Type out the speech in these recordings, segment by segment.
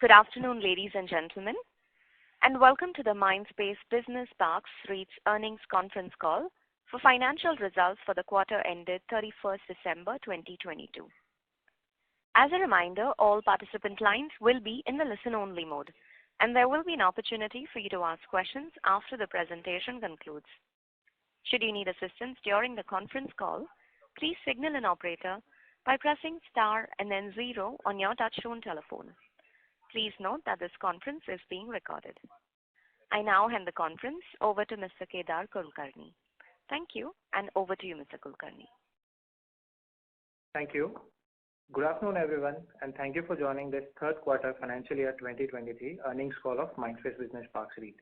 Good afternoon, ladies and gentlemen, and welcome to the Mindspace Business Parks REIT's earnings conference call for financial results for the quarter ended 31st December 2022. As a reminder, all participant lines will be in the listen-only mode, and there will be an opportunity for you to ask questions after the presentation concludes. Should you need assistance during the conference call, please signal an operator by pressing star and then 0 on your touchtone telephone. Please note that this conference is being recorded. I now hand the conference over to Mr. Kedar Kulkarni. Thank you, and over to you, Mr. Kulkarni. Thank you. Good afternoon, everyone, and thank you for joining this third quarter financial year 2023 earnings call of Mindspace Business Parks REIT.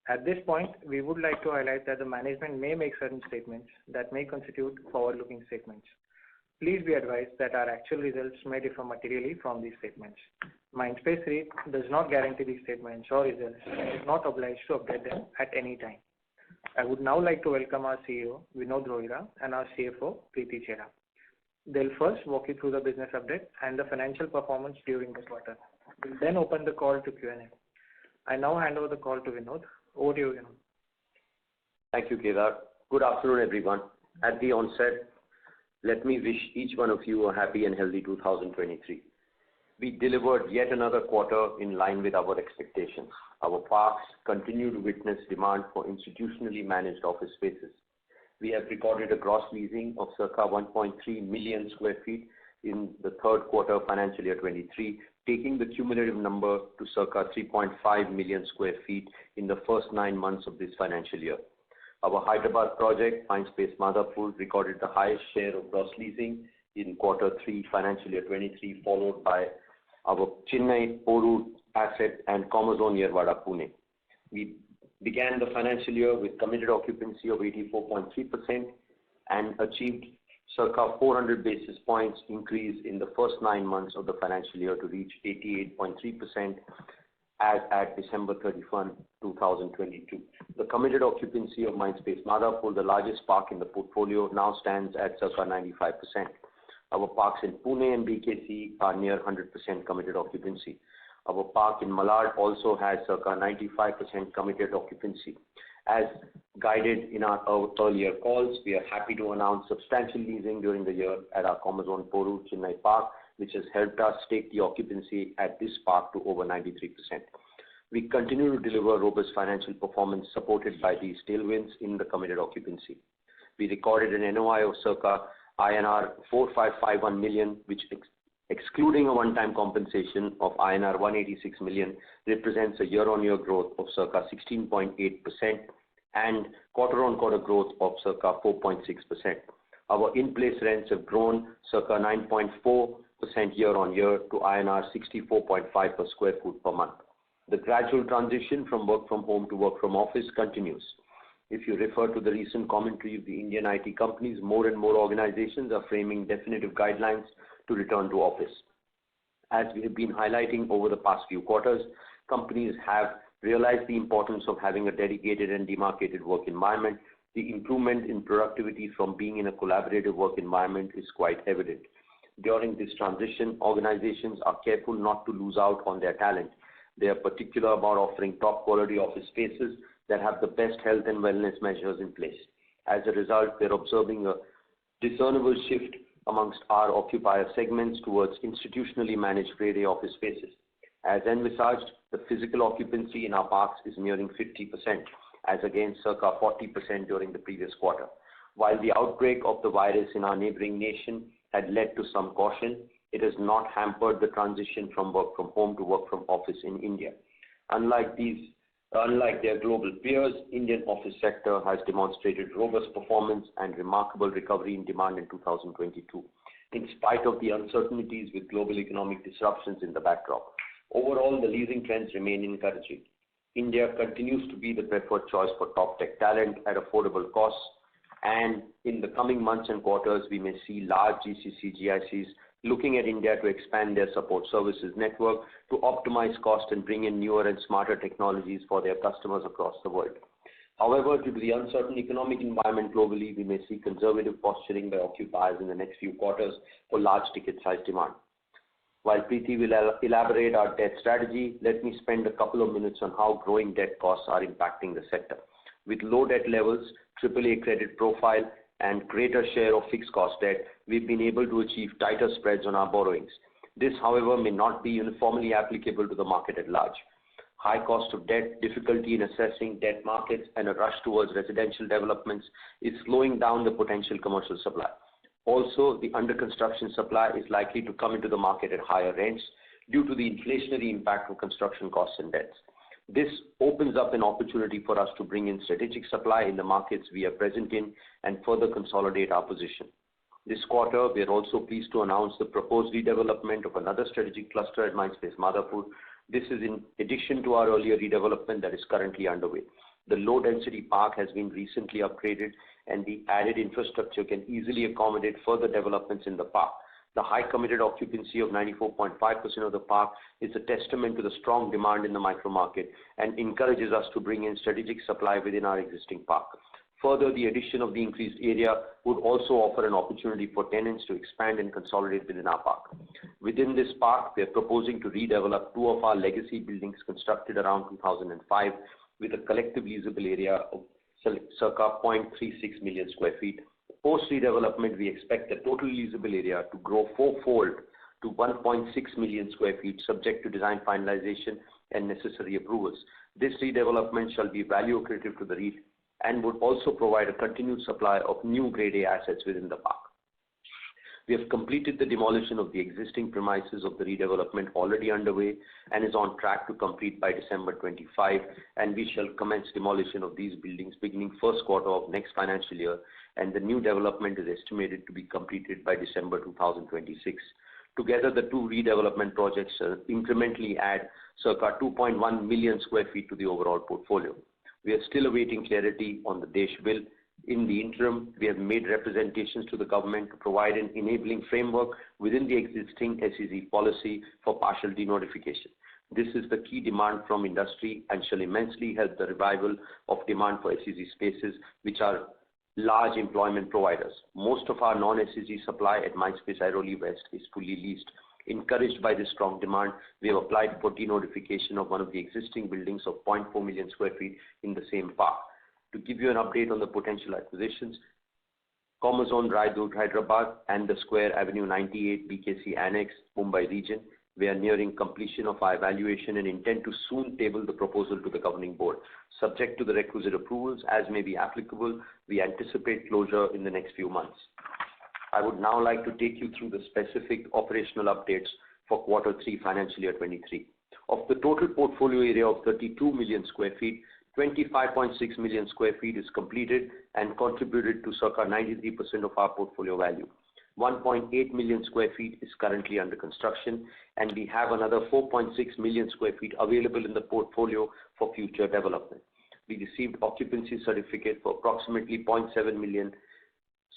At this point, we would like to highlight that the management may make certain statements that may constitute forward-looking statements. Please be advised that our actual results may differ materially from these statements. Mindspace REIT does not guarantee these statements or results and is not obliged to update them at any time. I would now like to welcome our CEO, Vinod Rohira, and our CFO, Preeti Chheda. They'll first walk you through the business update and the financial performance during the quarter. We'll then open the call to Q&A. I now hand over the call to Vinod. Over to you, Vinod. Thank you, Kedar. Good afternoon, everyone. At the onset, let me wish each one of you a happy and healthy 2023. We delivered yet another quarter in line with our expectations. Our parks continue to witness demand for institutionally managed office spaces. We have recorded a gross leasing of circa 1.3 million square feet in the third quarter of financial year 23, taking the cumulative number to circa 3.5 million square feet in the first 9 months of this financial year. Our Hyderabad project, Mindspace Madhapur, recorded the highest share of gross leasing in quarter 3 financial year 23, followed by our Chennai Porur asset and Commerzone near Vada, Pune. We began the financial year with committed occupancy of 84.3% and achieved circa 400 basis points increase in the first 9 months of the financial year to reach 88.3% as at December 31, 2022. The committed occupancy of Mindspace Madhapur, the largest park in the portfolio, now stands at circa 95%. Our parks in Pune and BKC are near 100% committed occupancy. Our park in Malad also has circa 95% committed occupancy. As guided in our earlier calls, we are happy to announce substantial leasing during the year at our Commerzone Porur Chennai Park, which has helped us take the occupancy at this park to over 93%. We continue to deliver robust financial performance supported by these tailwinds in the committed occupancy. We recorded an NOI of circa INR 4551 million, which excluding a one-time compensation of INR 186 million, represents a year-on-year growth of circa 16.8% and quarter-on-quarter growth of circa 4.6%. Our in-place rents have grown circa 9.4% year-on-year to INR 64.5 per square foot per month. The gradual transition from work from home to work from office continues. If you refer to the recent commentary of the Indian IT companies, more and more organizations are framing definitive guidelines to return to office. As we have been highlighting over the past few quarters, companies have realized the importance of having a dedicated and demarcated work environment. The improvement in productivity from being in a collaborative work environment is quite evident. During this transition, organizations are careful not to lose out on their talent. They are particular about offering top quality office spaces that have the best health and wellness measures in place. As a result, they're observing a discernible shift amongst our occupier segments towards institutionally managed grade A office spaces. As envisaged, the physical occupancy in our parks is nearing 50%, as against circa 40% during the previous quarter. While the outbreak of the virus in our neighboring nation had led to some caution, it has not hampered the transition from work from home to work from office in India. Unlike their global peers, Indian office sector has demonstrated robust performance and remarkable recovery in demand in 2022, in spite of the uncertainties with global economic disruptions in the backdrop. Overall, the leasing trends remain encouraging. India continues to be the preferred choice for top tech talent at affordable costs, and in the coming months and quarters, we may see large GCC GICs looking at India to expand their support services network to optimize cost and bring in newer and smarter technologies for their customers across the world. However, due to the uncertain economic environment globally, we may see conservative posturing by occupiers in the next few quarters for large ticket size demand. While Preeti will elaborate our debt strategy, let me spend a couple of minutes on how growing debt costs are impacting the sector. With low debt levels, AAA credit profile, and greater share of fixed cost debt, we've been able to achieve tighter spreads on our borrowings. This, however, may not be uniformly applicable to the market at large. High cost of debt, difficulty in assessing debt markets, and a rush towards residential developments is slowing down the potential commercial supply. Also, the under construction supply is likely to come into the market at higher rents due to the inflationary impact of construction costs and debts. This opens up an opportunity for us to bring in strategic supply in the markets we are present in and further consolidate our position. This quarter, we are also pleased to announce the proposed redevelopment of another strategic cluster at Mindspace Madhapur. This is in addition to our earlier redevelopment that is currently underway. The low-density park has been recently upgraded, and the added infrastructure can easily accommodate further developments in the park. The high committed occupancy of 94.5% of the park is a testament to the strong demand in the micro market and encourages us to bring in strategic supply within our existing park. Further, the addition of the increased area would also offer an opportunity for tenants to expand and consolidate within our park. Within this park, we are proposing to redevelop two of our legacy buildings constructed around 2005 with a collective leasable area of circa 0.36 million square feet. Post redevelopment, we expect the total leasable area to grow fourfold to 1.6 million square feet, subject to design finalization and necessary approvals. This redevelopment shall be value accretive to the REIT and would also provide a continued supply of new Grade A assets within the park. We have completed the demolition of the existing premises of the redevelopment already underway and is on track to complete by December 25, and we shall commence demolition of these buildings beginning first quarter of next financial year, and the new development is estimated to be completed by December 2026. Together, the two redevelopment projects incrementally add circa 2.1 million square feet to the overall portfolio. We are still awaiting clarity on the DESH bill. In the interim, we have made representations to the government to provide an enabling framework within the existing SEZ policy for partial denotification. This is the key demand from industry and shall immensely help the revival of demand for SEZ spaces, which are large employment providers. Most of our non-SEZ supply at Mindspace Airoli West is fully leased. Encouraged by this strong demand, we have applied for denotification of one of the existing buildings of 0.4 million square feet in the same park. To give you an update on the potential acquisitions, Commerzone Raidurg, Hyderabad, and the Square Avenue 98 BKC Annex, Mumbai region, we are nearing completion of our evaluation and intend to soon table the proposal to the governing board. Subject to the requisite approvals as may be applicable, we anticipate closure in the next few months. I would now like to take you through the specific operational updates for quarter 3 financial year 23. Of the total portfolio area of 32 million square feet, 25.6 million square feet is completed and contributed to circa 93% of our portfolio value. 1.8 million square feet is currently under construction, and we have another 4.6 million square feet available in the portfolio for future development. We received occupancy certificate for approximately 0.7 million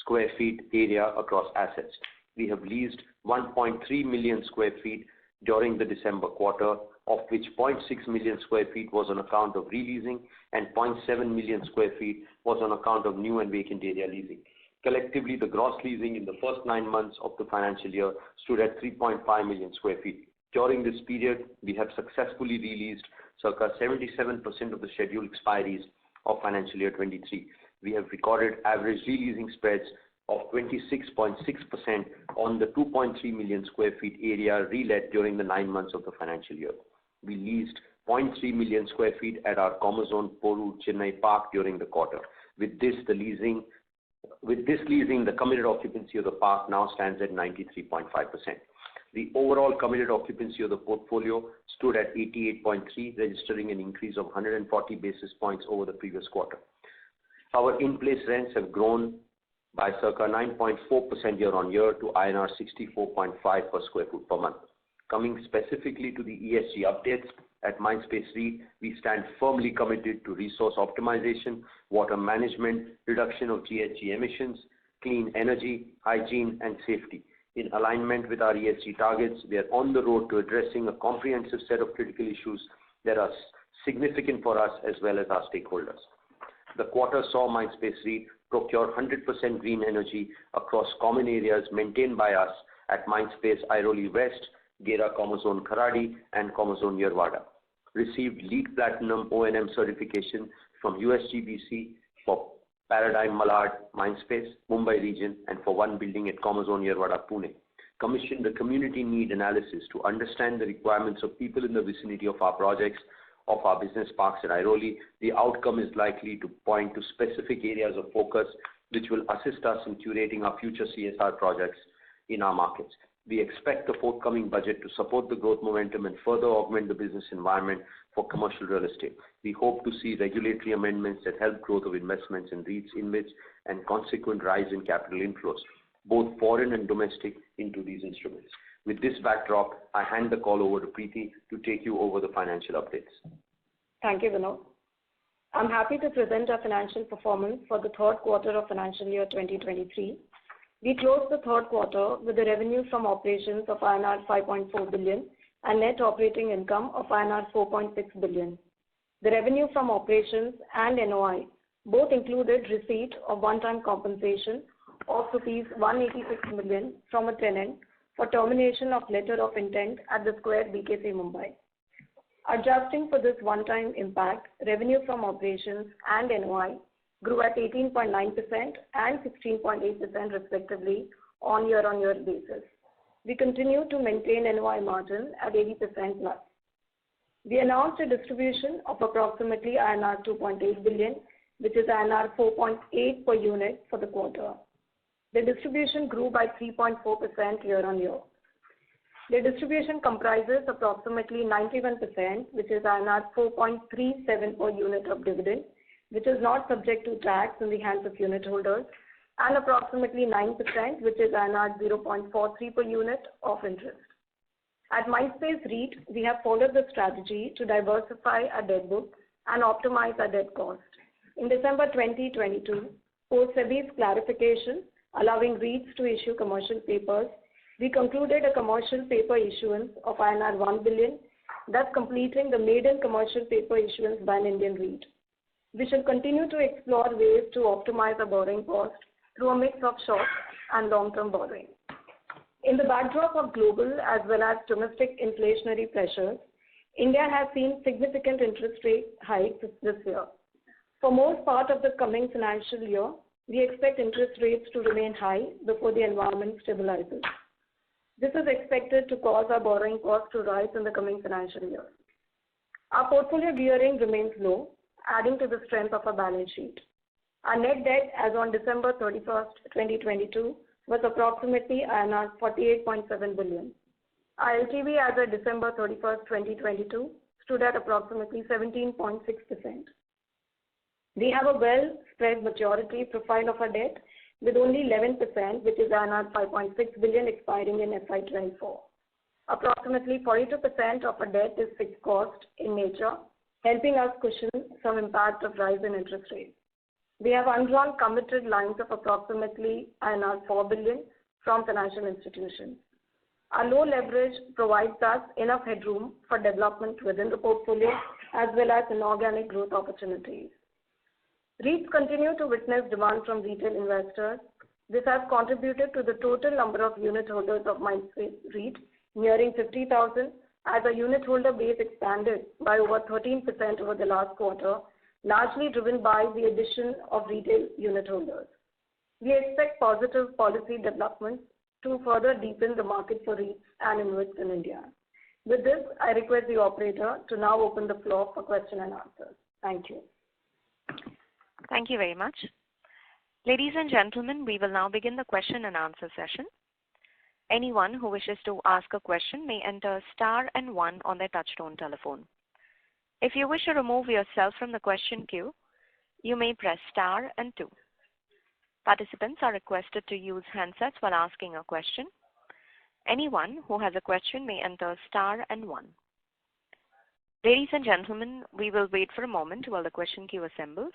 square feet area across assets. We have leased 1.3 million square feet during the December quarter, of which 0.6 million square feet was on account of releasing and 0.7 million square feet was on account of new and vacant area leasing. Collectively, the gross leasing in the first 9 months of the financial year stood at 3.5 million square feet. During this period, we have successfully released circa 77% of the scheduled expiries of financial year 23. We have recorded average releasing spreads of 26.6% on the 2.3 million square feet area relet during the 9 months of the financial year. We leased 0.3 million square feet at our Commerzone Porur Chennai Park during the quarter. With this leasing, the committed occupancy of the park now stands at 93.5%. The overall committed occupancy of the portfolio stood at 88.3, registering an increase of 140 basis points over the previous quarter. Our in-place rents have grown by circa 9.4% year-on-year to INR 64.5 per square foot per month. Coming specifically to the ESG updates, at Mindspace REIT, we stand firmly committed to resource optimization, water management, reduction of GHG emissions, clean energy, hygiene, and safety. In alignment with our ESG targets, we are on the road to addressing a comprehensive set of critical issues that are significant for us as well as our stakeholders. The quarter saw Mindspace REIT procure 100% green energy across common areas maintained by us at Mindspace Airoli West, Gera Commerzone Kharadi, and Commerzone Yerwada. Received LEED Platinum O&M certification from USGBC for Paradigm Malad, Mindspace, Mumbai region, and for one building at Commerzone Yerwada, Pune. Commissioned a community need analysis to understand the requirements of people in the vicinity of our projects, of our business parks at Airoli. The outcome is likely to point to specific areas of focus which will assist us in curating our future CSR projects in our markets. We expect the forthcoming budget to support the growth momentum and further augment the business environment for commercial real estate. We hope to see regulatory amendments that help growth of investments in REITs, InvITs, and consequent rise in capital inflows, both foreign and domestic, into these instruments. With this backdrop, I hand the call over to Preeti to take you over the financial updates. Thank you, Vinod. I'm happy to present our financial performance for the third quarter of financial year 2023. We closed the third quarter with a revenue from operations of INR 5.4 billion and net operating income of INR 4.6 billion. The revenue from operations and NOI both included receipt of one-time compensation of rupees 186 million from a tenant for termination of letter of intent at the Square BKC Mumbai. Adjusting for this one-time impact, revenue from operations and NOI grew at 18.9% and 16.8% respectively on year-on-year basis. We continue to maintain NOI margin at 80% plus. We announced a distribution of approximately INR 2.8 billion, which is INR 4.8 per unit for the quarter. The distribution grew by 3.4% year-on-year. The distribution comprises approximately 91%, which is INR 4.37 per unit of dividend, which is not subject to tax in the hands of unit holders, and approximately 9%, which is INR 0.43 per unit of interest. At Mindspace REIT, we have followed the strategy to diversify our debt book and optimize our debt cost. In December 2022, post SEBI's clarification allowing REITs to issue commercial papers, we concluded a commercial paper issuance of INR 1 billion, thus completing the maiden commercial paper issuance by an Indian REIT. We shall continue to explore ways to optimize our borrowing cost through a mix of short and long-term borrowing. In the backdrop of global as well as domestic inflationary pressures, India has seen significant interest rate hikes this year. For most part of the coming financial year, we expect interest rates to remain high before the environment stabilizes. This is expected to cause our borrowing cost to rise in the coming financial year. Our portfolio gearing remains low, adding to the strength of our balance sheet. Our net debt as on December 31st, 2022 was approximately INR 48.7 billion. Our LTV as of December 31st, 2022 stood at approximately 17.6%. We have a well-spread maturity profile of our debt with only 11%, which is 5.6 billion expiring in FY24. Approximately 42% of our debt is fixed cost in nature, helping us cushion some impact of rise in interest rates. We have undrawn committed lines of approximately 4 billion from financial institutions. Our low leverage provides us enough headroom for development within the portfolio as well as inorganic growth opportunities. REITs continue to witness demand from retail investors. This has contributed to the total number of unit holders of Mindspace REIT nearing 50,000 as our unit holder base expanded by over 13% over the last quarter, largely driven by the addition of retail unit holders. We expect positive policy developments to further deepen the market for REITs and InvITs in India. With this, I request the operator to now open the floor for question and answers. Thank you. Thank you very much. Ladies and gentlemen, we will now begin the question and answer session. Anyone who wishes to ask a question may enter star and 1 on their touchtone telephone. If you wish to remove yourself from the question queue, you may press star and 2. Participants are requested to use handsets while asking a question. Anyone who has a question may enter star and 1. Ladies and gentlemen, we will wait for a moment while the question queue assembles.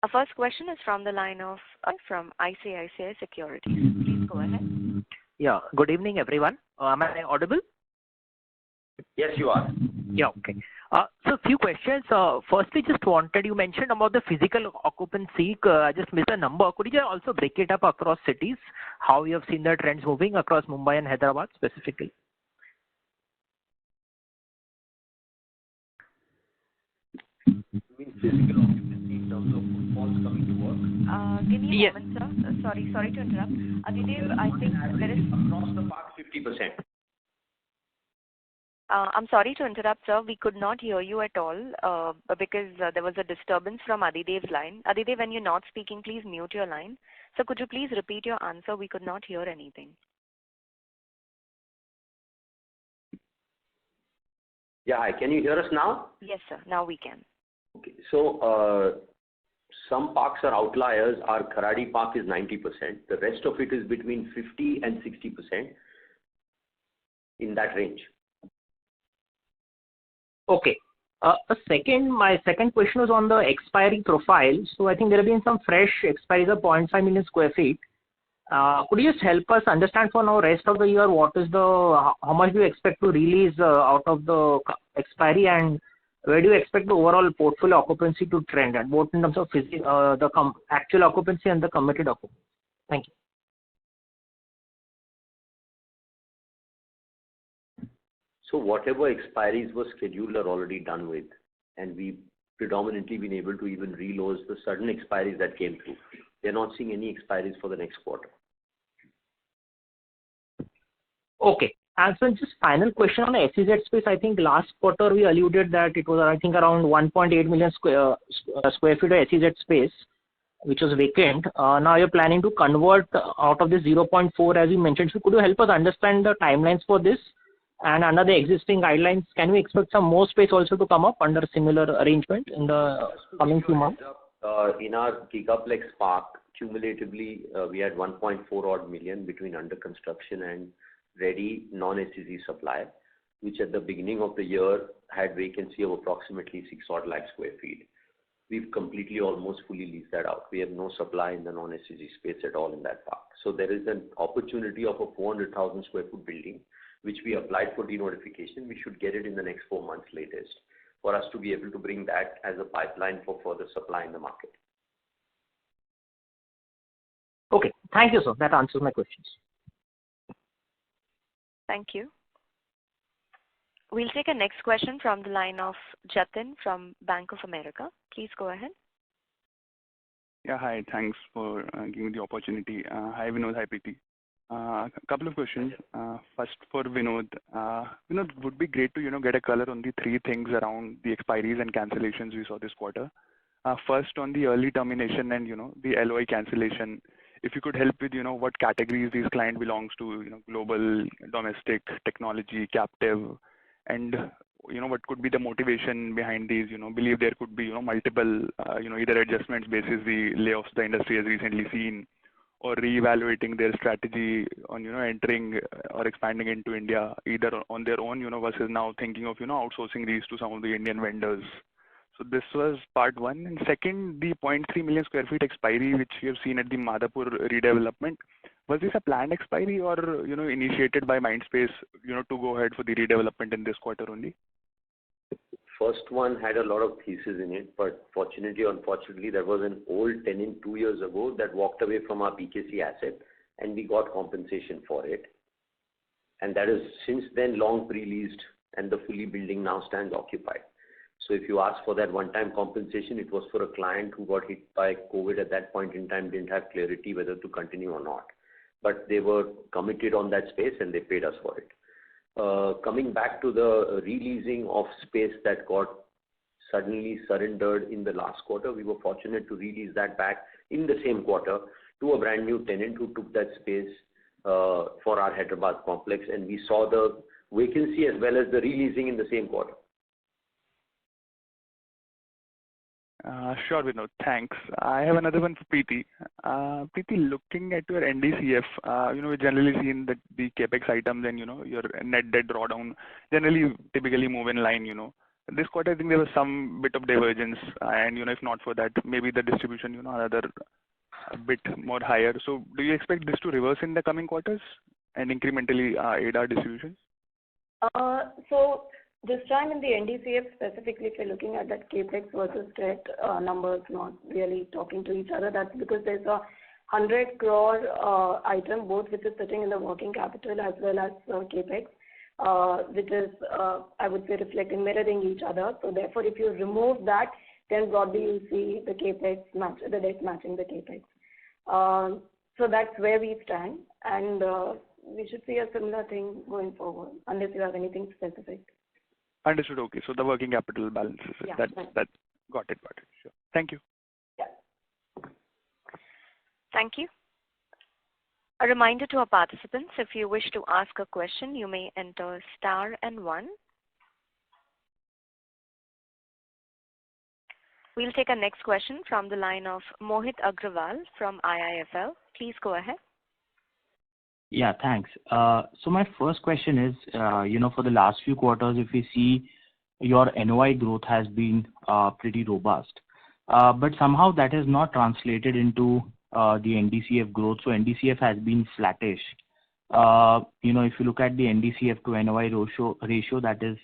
Our first question is from the line of from ICICI Securities. Please go ahead. Yeah. Good evening, everyone. Am I audible? Yes, you are. Yeah. Okay. So a few questions. Firstly, you mentioned about the physical occupancy. I just missed the number. Could you just also break it up across cities? How you have seen the trends moving across Mumbai and Hyderabad specifically? You mean physical occupancy in terms of footfalls coming to work? Give me a moment, sir. Sorry to interrupt. Adidev, I think there is... Across the park, 50%. I'm sorry to interrupt, sir. We could not hear you at all because there was a disturbance from Adidev's line. Adidev, when you're not speaking, please mute your line. So could you please repeat your answer? We could not hear anything. Yeah, hi. Can you hear us now? Yes, sir. Now we can. Okay. So, some parks are outliers. Our Kharadi Park is 90%. The rest of it is between 50 and 60%, in that range. Okay. My second question was on the expiry profile. So I think there have been some fresh expiries of 0.5 million square feet. Could you just help us understand for now rest of the year how much do you expect to release out of the expiry, and where do you expect the overall portfolio occupancy to trend at, both in terms of actual occupancy and the committed occupancy? Thank you. So whatever expiries were scheduled are already done with, and we've predominantly been able to even reload the sudden expiries that came through. They're not seeing any expiries for the next quarter. Okay. And so just final question on the SEZ space. I think last quarter we alluded that it was, I think, around 1.8 million square feet of SEZ space, which was vacant. Now you're planning to convert out of this 0.4, as you mentioned. So could you help us understand the timelines for this? And under the existing guidelines, can we expect some more space also to come up under a similar arrangement in the coming few months? In our Gigaplex Park, cumulatively, we had 1.4 odd million between under construction and ready non-SEZ supply, which at the beginning of the year had vacancy of approximately 6 odd lakh square feet. We've completely almost fully leased that out. We have no supply in the non-SEZ space at all in that park. So there is an opportunity of a 400,000 square foot building, which we applied for denotification. We should get it in the next 4 months latest for us to be able to bring that as a pipeline for further supply in the market. Okay. Thank you, sir. That answers my questions. Thank you. We'll take a next question from the line of Jatin from Bank of America. Please go ahead. Yeah, hi. Thanks for giving the opportunity. Hi, Vinod. Hi, Preeti. A couple of questions. First for Vinod. Vinod, would be great to get a color on the three things around the expiries and cancellations we saw this quarter. First, on the early termination and the LOI cancellation, if you could help with what categories these client belongs to, global, domestic, technology, captive, and what could be the motivation behind these. Believe there could be multiple either adjustments basis the layoffs the industry has recently seen, or reevaluating their strategy on entering or expanding into India either on their own versus now thinking of outsourcing these to some of the Indian vendors. So this was part one. And second, the 0.3 million square feet expiry which you have seen at the Madhapur redevelopment, was this a planned expiry or initiated by Mindspace to go ahead for the redevelopment in this quarter only? First one had a lot of pieces in it, but fortunately or unfortunately, there was an old tenant 2 years ago that walked away from our BKC asset, and we got compensation for it. And that is since then long pre-leased, and the fully building now stands occupied. So if you ask for that one-time compensation, it was for a client who got hit by COVID at that point in time, didn't have clarity whether to continue or not. But they were committed on that space and they paid us for it. Coming back to the releasing of space that got suddenly surrendered in the last quarter, we were fortunate to release that back in the same quarter to a brand new tenant who took that space for our Hyderabad complex, and we saw the vacancy as well as the releasing in the same quarter. Sure, Vinod. Thanks. I have another one for Preeti. Preeti, looking at your NDCF, we generally seen that the capex items and your net debt drawdown generally typically move in line. This quarter, I think there was some bit of divergence, and if not for that, maybe the distribution, another a bit more higher. So, do you expect this to reverse in the coming quarters and incrementally aid our distributions? So This time in the NDCF specifically, if you're looking at that capex versus debt numbers not really talking to each other, that's because there's a 100 crore item both which is sitting in the working capital as well as capex, which is I would say reflecting, mirroring each other. So therefore, if you remove that, then broadly you see the capex match, the debt matching the capex. So that's where we stand, and we should see a similar thing going forward, unless you have anything specific. Understood. Okay. So the working capital balances. Yeah, That got it. Sure. Thank you. Yeah. Thank you. A reminder to our participants, if you wish to ask a question, you may enter star and 1. We'll take our next question from the line of Mohit Agrawal from IIFL. Please go ahead. Yeah, thanks. So my first question is, for the last few quarters, if we see your NOI growth has been pretty robust, but somehow that has not translated into the NDCF growth. So NDCF has been flattish. If you look at the NDCF to NOI ratio, that is,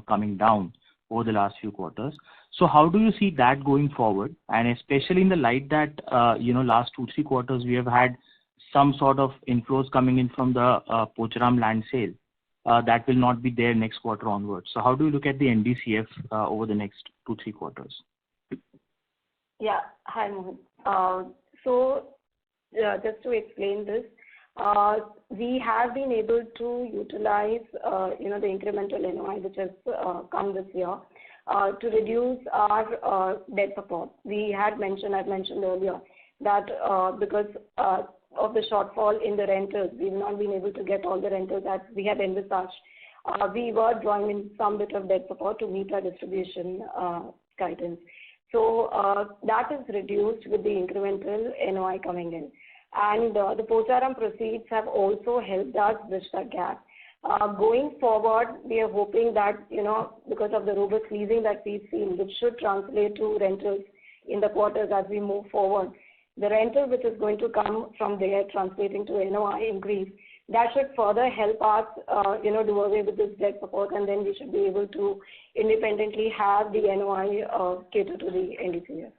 coming down over the last few quarters. So how do you see that going forward? And especially in the light that, last 2-3 quarters, we have had some sort of inflows coming in from the Pocharam land sale. That will not be there next quarter onwards. So how do you look at the NDCF over the next 2-3 quarters? Yeah. Hi, Mohit. Just to explain this, we have been able to utilize, the incremental NOI which has come this year to reduce our debt support. I've mentioned earlier that because of the shortfall in the rentals, we've not been able to get all the rentals that we had envisaged. We were drawing in some bit of debt support to meet our distribution guidance. So that is reduced with the incremental NOI coming in. And the Pocharam proceeds have also helped us bridge that gap. Going forward, we are hoping that, because of the robust leasing that we've seen, which should translate to rentals in the quarters as we move forward, the rental which is going to come from there translating to NOI increase, that should further help us, do away with this debt support, and then we should be able to independently have the NOI cater to the NDCF.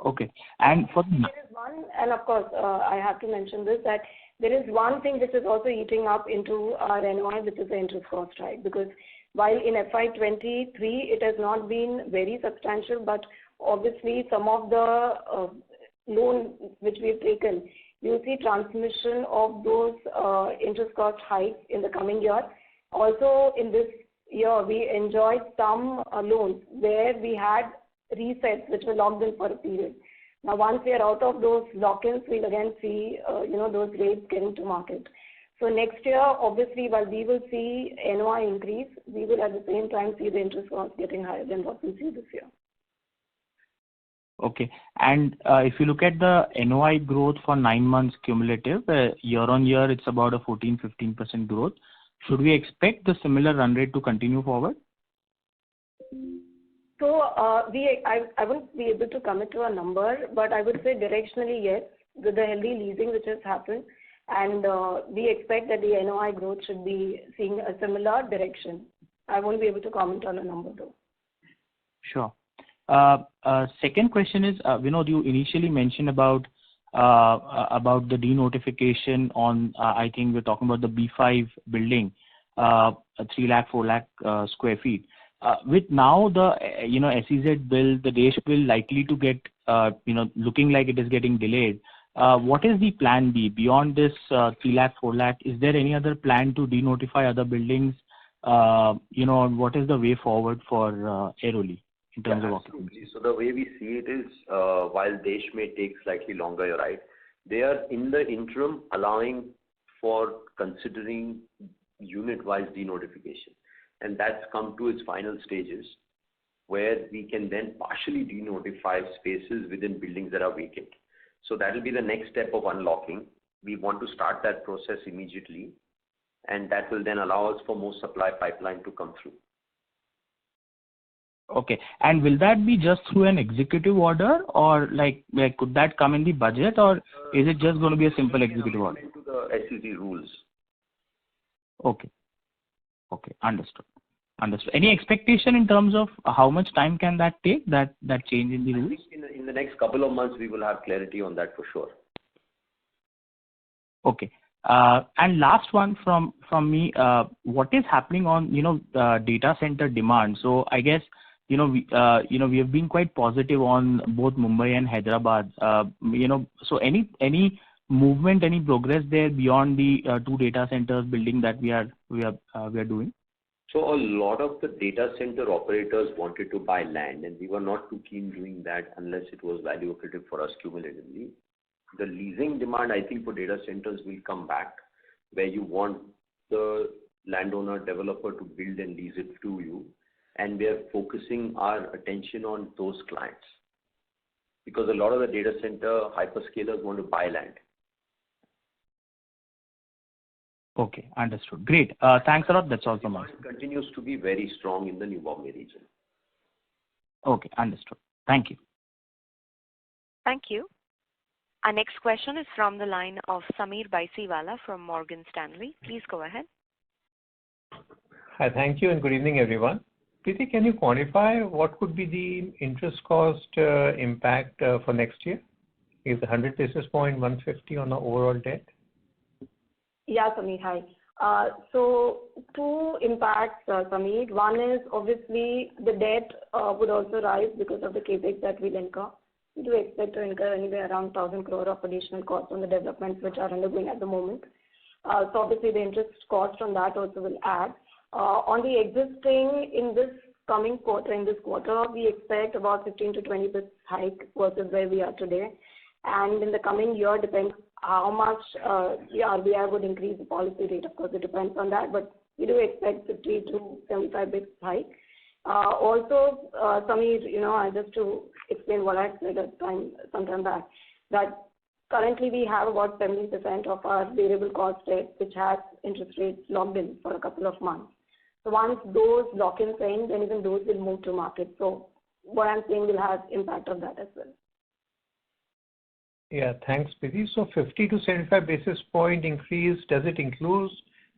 Okay. And for there is one, and of course, I have to mention this, that there is one thing which is also eating up into our NOI, which is the interest cost, right? Because while in FY23 it has not been very substantial, but obviously some of the loan which we've taken, you'll see transmission of those interest cost hikes in the coming year. Also in this year, we enjoyed some loans where we had resets which were locked in for a period. Now, once we are out of those lock-ins, we'll again see, those rates getting to market. So next year, obviously, while we will see NOI increase, we will at the same time see the interest cost getting higher than what we see this year. Okay. And if you look at the NOI growth for 9 months cumulative, year on year, it's about a 14-15% growth. Should we expect the similar run rate to continue forward? So I wouldn't be able to commit to a number, but I would say directionally, yes, with the healthy leasing which has happened, and we expect that the NOI growth should be seeing a similar direction. I won't be able to comment on a number though. Sure. Second question is, Vinod, you initially mentioned about the denotification on, I think we're talking about the B5 building, 3 lakh, 4 lakh square feet. With now the, SEZ bill, the DESH bill likely to get, looking like it is getting delayed. What is the plan B beyond this 3 lakh, 4 lakh? Is there any other plan to denotify other buildings? What is the way forward for Airoli in terms of occupancy? So the way we see it is, while DESH may take slightly longer, you're right, they are in the interim allowing for considering unit-wise denotification. And that's come to its final stages, where we can then partially denotify spaces within buildings that are vacant. So that will be the next step of unlocking. We want to start that process immediately, and that will then allow us for more supply pipeline to come through. Okay. And will that be just through an executive order, or like could that come in the budget, or is it just going to be a simple executive order? Into the SEZ rules. Okay. Okay. Understood. Any expectation in terms of how much time can that take, that change in the I rules? think in the next couple of months, we will have clarity on that for sure. Okay. And last one from me, what is happening on, data center demand? So I guess, we have been quite positive on both Mumbai and Hyderabad. So any movement, any progress there beyond the 2 data centers building that we are doing? So a lot of the data center operators wanted to buy land, and we were not too keen doing that unless it was value accretive for us cumulatively. The leasing demand, I think, for data centers will come back, where you want the landowner developer to build and lease it to you. And we are focusing our attention on those clients, because a lot of the data center hyperscalers want to buy land. Okay, understood. Great. Thanks a lot. That's all from us. Demand continues to be very strong in the New Bombay region. Okay, understood. Thank you. Thank you. Our next question is from the line of Sameer Baisiwala from Morgan Stanley. Please go ahead. Hi, thank you, and good evening, everyone. Preeti, can you quantify what could be the interest cost impact for next year? Is 100 basis point 150 on the overall debt? Yeah, Sameer, hi. So 2 impacts, Sameer. One is obviously the debt would also rise because of the capex that we'll incur. We do expect to incur anywhere around 1,000 crore of additional costs on the developments which are undergoing at the moment. So obviously the interest cost on that also will add. On the existing, in this coming quarter, we expect about 15 to 20 basis hike versus where we are today. And in the coming year, depends how much the RBI would increase the policy rate. Of course, it depends on that, but we do expect 50 to 75 basis hike. Also, Sameer, just to explain what I said some time back, that currently we have about 70% of our variable cost debt, which has interest rates locked in for a couple of months. So once those lock-ins end, then even those will move to market. So what I'm saying will have impact on that as well. Yeah, thanks, Preeti. So 50 to 75 basis point increase, does it include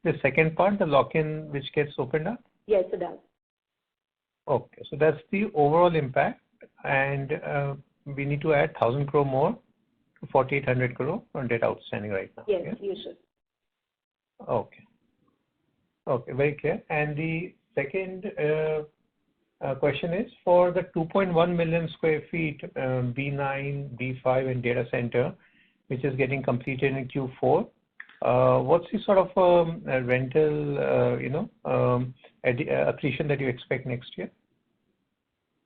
the second part, the lock-in which gets opened up? Yes, it does. Okay, so that's the overall impact, and we need to add 1,000 crore more to 4,800 crore on debt outstanding right now. Yes, you should. Okay. Okay, very clear. And the second question is for the 2.1 million square feet B9, B5 and data center, which is getting completed in Q4. What's the sort of rental, accretion that you expect next year?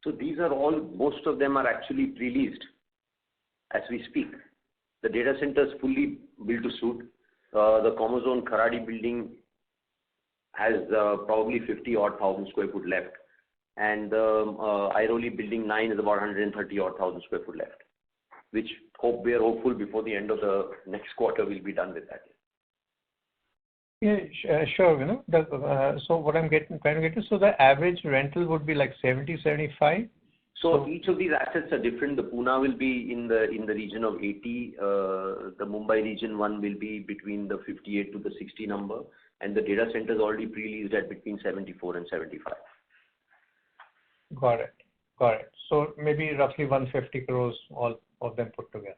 So these are all, most of them are actually pre-leased as we speak. The data center is fully built to suit. The Commerzone Kharadi building has probably 50,000 square foot left. And the Airoli building 9 is about 130,000 square foot left, which we are hopeful before the end of the next quarter we'll be done with that. Yeah, sure. So what I'm trying to get is, so the average rental would be like 70, 75? So each of these assets are different. The Pune will be in the region of 80. The Mumbai region one will be between the 58 to the 60 number. And the data center is already pre-leased at between 74 and 75. Got it. So maybe roughly 150 crores, all of them put together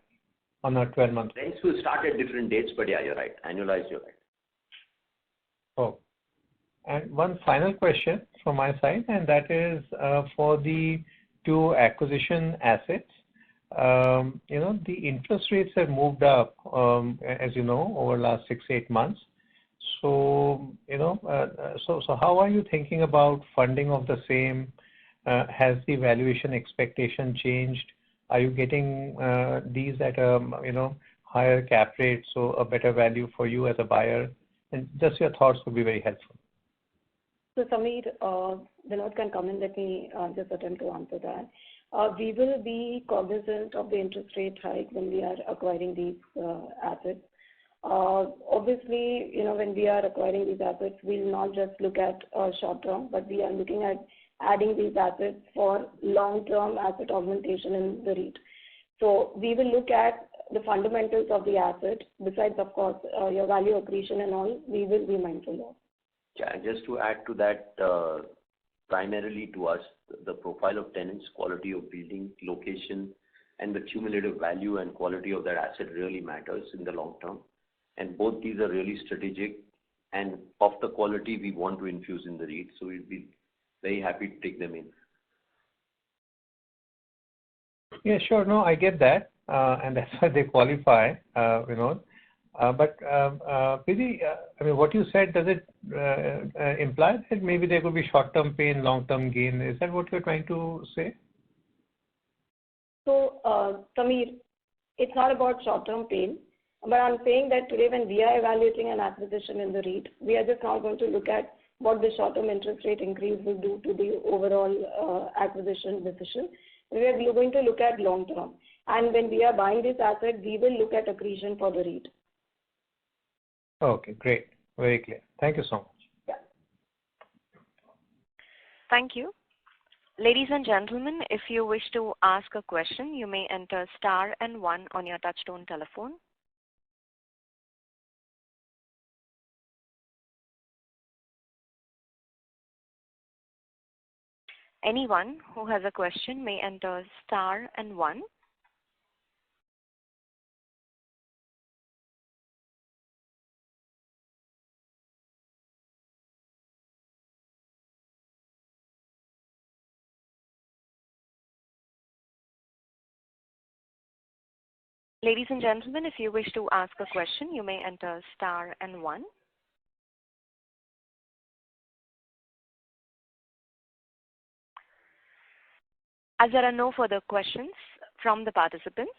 on a 12-month. Rents will start at different dates, but yeah, you're right. Annualized, you're right. Oh, and one final question from my side, and that is for the 2 acquisition assets. The interest rates have moved up, as you know, over the last 6-8 months. So, so how are you thinking about funding of the same? Has the valuation expectation changed? Are you getting these at a higher cap rate, so a better value for you as a buyer? And just your thoughts would be very helpful. So Sameer, Vinod can come in. Let me just attempt to answer that. We will be cognizant of the interest rate hike when we are acquiring these assets. Obviously, when we are acquiring these assets, we'll not just look at short term, but we are looking at adding these assets for long-term asset augmentation in the REIT. So we will look at the fundamentals of the asset. Besides, of course, your value accretion and all, we will be mindful of. Yeah, just to add to that, primarily to us, the profile of tenants, quality of building, location, and the cumulative value and quality of that asset really matters in the long term. And both these are really strategic and of the quality we want to infuse in the REIT. So we'd be very happy to take them in. Yeah, sure. No, I get that. And that's why they qualify, Vinod. But Pidi, I mean, what you said, does it imply that maybe there could be short-term pain, long-term gain? Is that what you're trying to say? So, Samir, it's not about short-term pain, but I'm saying that today when we are evaluating an acquisition in the REIT, we are just not going to look at what the short-term interest rate increase will do to the overall acquisition decision. We are going to look at long-term. And when we are buying this asset, we will look at accretion for the REIT. Okay, great. Very clear. Thank you so much. Yeah. Thank you. Ladies and gentlemen, if you wish to ask a question, you may enter star and 1 on your touchtone telephone. Anyone who has a question may enter star and 1. Ladies and gentlemen, if you wish to ask a question, you may enter star and 1. As there are no further questions from the participants,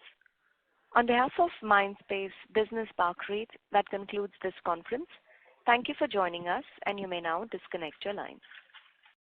on behalf of Mindspace Business Park REIT, that concludes this conference. Thank you for joining us, and you may now disconnect your lines.